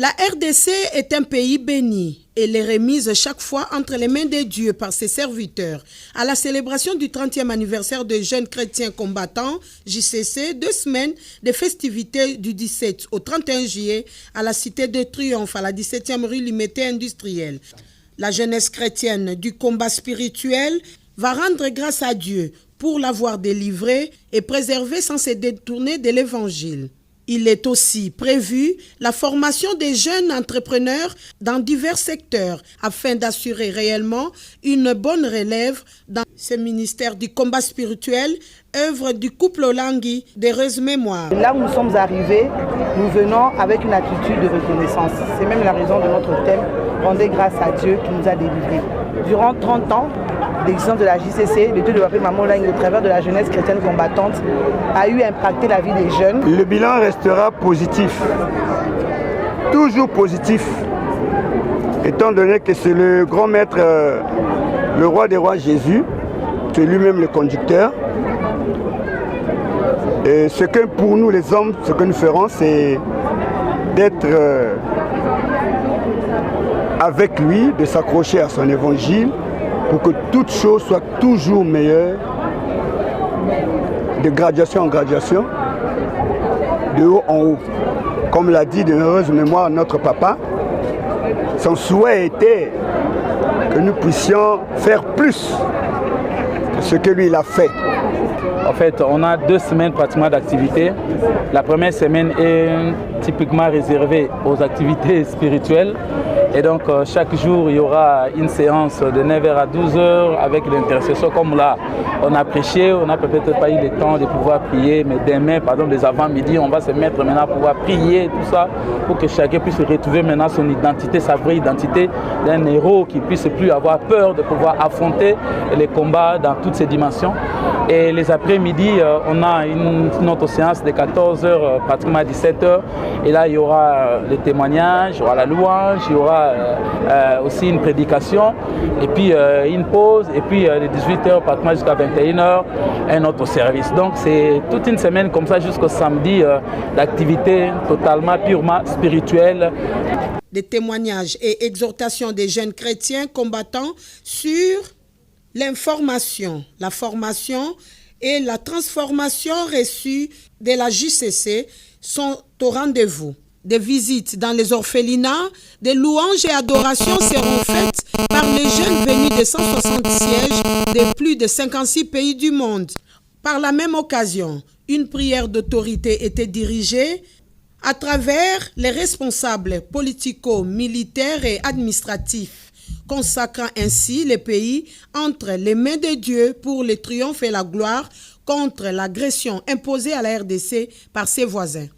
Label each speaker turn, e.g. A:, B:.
A: La RDC est un pays béni et elle est remise chaque fois entre les mains de Dieu par ses serviteurs. À la célébration du 30e anniversaire des jeunes chrétiens combattants, JCC, 2 semaines de festivités du 17 au 31 juillet à la Cité de Triomphe, à la 17e rue Limité industrielle. La jeunesse chrétienne du combat spirituel va rendre grâce à Dieu pour l'avoir délivré et préservé sans se détourner de l'évangile. Il est aussi prévu la formation des jeunes entrepreneurs dans divers secteurs afin d'assurer réellement une bonne relève dans ce ministère du combat spirituel, œuvre du couple Olangui d'heureuse mémoire.
B: Là où nous sommes arrivés, nous venons avec une attitude de reconnaissance. C'est même la raison de notre thème, rendez grâce à Dieu qui nous a délivrés. Durant 30 ans d'existence de la JCC, le Dieu de Maman Olangui au travers de la jeunesse chrétienne combattante a eu impacté la vie des jeunes.
C: Le bilan restera positif, toujours positif, étant donné que c'est le grand maître, le roi des rois Jésus, c'est lui-même le conducteur. Et ce que pour nous les hommes, ce que nous ferons, c'est d'être avec lui, de s'accrocher à son évangile pour que toute chose soit toujours meilleure, de graduation en graduation, de haut en haut. Comme l'a dit de heureuse mémoire notre papa, son souhait était que nous puissions faire plus de ce que lui il a fait.
D: En fait, on a 2 semaines pratiquement d'activités. La première semaine est typiquement réservée aux activités spirituelles. Et donc, chaque jour, il y aura une séance de 9h à 12h avec l'intercession. Comme là, on a prêché, on n'a peut-être pas eu le temps de pouvoir prier. Mais demain, par exemple, les avant-midi, on va se mettre maintenant à pouvoir prier, tout ça, pour que chacun puisse retrouver maintenant son identité, sa vraie identité d'un héros qui ne puisse plus avoir peur de pouvoir affronter les combats dans toutes ses dimensions. Et les après-midi, on a une autre séance de 14h pratiquement à 17h. Et là, il y aura les témoignages, il y aura la louange, il y aura aussi une prédication. Et puis une pause. Et puis les 18h pratiquement jusqu'à 21h, un autre service. Donc c'est toute une semaine comme ça jusqu'au samedi d'activité totalement, purement spirituelle.
A: Des témoignages et exhortations des jeunes chrétiens combattants sur l'information, la formation et la transformation reçue de la JCC sont au rendez-vous. Des visites dans les orphelinats, des louanges et adorations seront faites par les jeunes venus de 160 sièges de plus de 56 pays du monde. Par la même occasion, une prière d'autorité était dirigée à travers les responsables politico-militaires et administratifs, consacrant ainsi les pays entre les mains de Dieu pour le triomphe et la gloire contre l'agression imposée à la RDC par ses voisins.